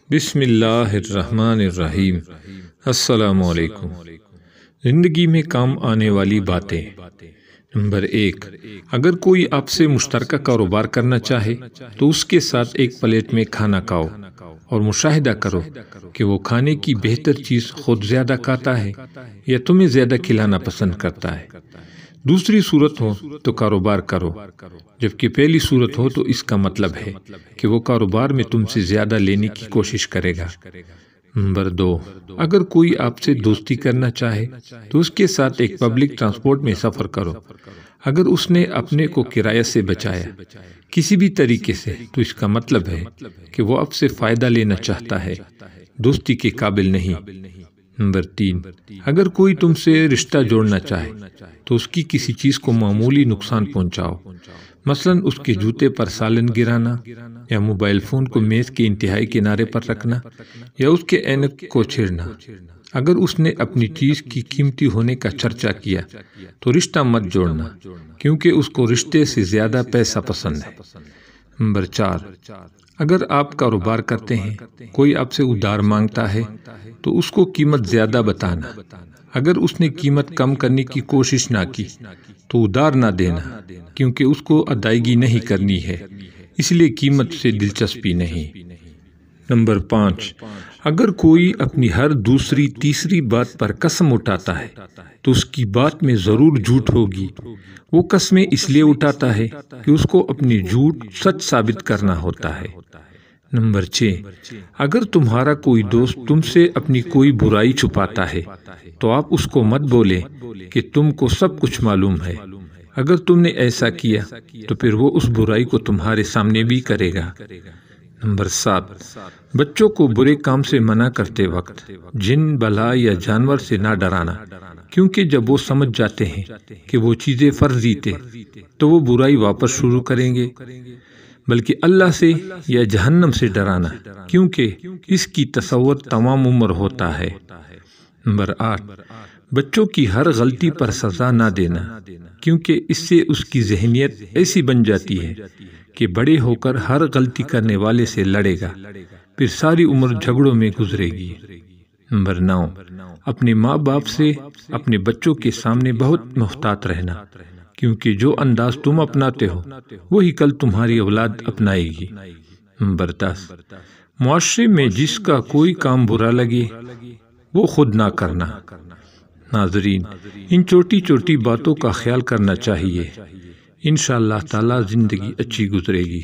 بسم اللہ الرحمن الرحیم۔ السلام علیکم۔ زندگی میں کام آنے والی باتیں۔ نمبر 1، اگر کوئی آپ سے مشترکہ کاروبار کرنا چاہے تو اس کے ساتھ ایک پلیٹ میں کھانا کھاؤ اور مشاہدہ کرو کہ وہ کھانے کی بہتر چیز خود زیادہ کھاتا ہے یا تمہیں زیادہ کھلانا پسند کرتا ہے۔ دوسری صورت ہو تو کاروبار کرو، جبکہ پہلی صورت ہو تو اس کا مطلب ہے کہ وہ کاروبار میں تم سے زیادہ لینے کی کوشش کرے گا۔ نمبر 2، اگر کوئی آپ سے دوستی کرنا چاہے تو اس کے ساتھ ایک پبلک ٹرانسپورٹ میں سفر کرو۔ اگر اس نے اپنے کو کرایہ سے بچایا کسی بھی طریقے سے تو اس کا مطلب ہے کہ وہ آپ سے فائدہ لینا چاہتا ہے، دوستی کے قابل نہیں۔ نمبر 3، اگر کوئی تم سے رشتہ جوڑنا چاہے تو اس کی کسی چیز کو معمولی نقصان پہنچاؤ، مثلا اس کے جوتے پر سالن گرانا یا موبائل فون کو میز کے انتہائی کنارے پر رکھنا یا اس کے اینک کو چھیڑنا۔ اگر اس نے اپنی چیز کی قیمتی ہونے کا چرچا کیا تو رشتہ مت جوڑنا، کیونکہ اس کو رشتے سے زیادہ پیسہ پسند ہے۔ نمبر 4، اگر آپ کاروبار کرتے ہیں، کوئی آپ سے ادھار مانگتا ہے تو اس کو قیمت زیادہ بتانا۔ اگر اس نے قیمت کم کرنے کی کوشش نہ کی تو ادھار نہ دینا، کیونکہ اس کو ادائیگی نہیں کرنی ہے، اس لیے قیمت سے دلچسپی نہیں۔ نمبر 5، اگر کوئی اپنی ہر دوسری تیسری بات پر قسم اٹھاتا ہے تو اس کی بات میں ضرور جھوٹ ہوگی۔ وہ قسمیں اس لیے اٹھاتا ہے کہ اس کو اپنی جھوٹ سچ ثابت کرنا ہوتا ہے۔ نمبر 6، اگر تمہارا کوئی دوست تم سے اپنی کوئی برائی چھپاتا ہے تو آپ اس کو مت بولے کہ تم کو سب کچھ معلوم ہے۔ اگر تم نے ایسا کیا تو پھر وہ اس برائی کو تمہارے سامنے بھی کرے گا۔ نمبر 7، بچوں کو برے کام سے منع کرتے وقت جن، بلا یا جانور سے نہ ڈرانا، کیونکہ جب وہ سمجھ جاتے ہیں کہ وہ چیزیں فرضی تھے تو وہ برائی واپس شروع کریں گے، بلکہ اللہ سے یا جہنم سے ڈرانا، کیونکہ اس کی تصور تمام عمر ہوتا ہے۔ نمبر 8، بچوں کی ہر غلطی پر سزا نہ دینا، کیونکہ اس سے اس کی ذہنیت ایسی بن جاتی ہے کہ بڑے ہو کر ہر غلطی کرنے والے سے لڑے گا، پھر ساری عمر جھگڑوں میں گزرے گی۔ نمبر 9، اپنے ماں باپ سے اپنے بچوں کے سامنے بہت محتاط رہنا، کیونکہ جو انداز تم اپناتے ہو وہی کل تمہاری اولاد اپنائے گی۔ نمبر 10، معاشرے میں جس کا کوئی کام برا لگے وہ خود نہ کرنا۔ ناظرین، ان چھوٹی چھوٹی باتوں کا خیال کرنا چاہیے، انشاءاللہ تعالی زندگی اچھی گزرے گی۔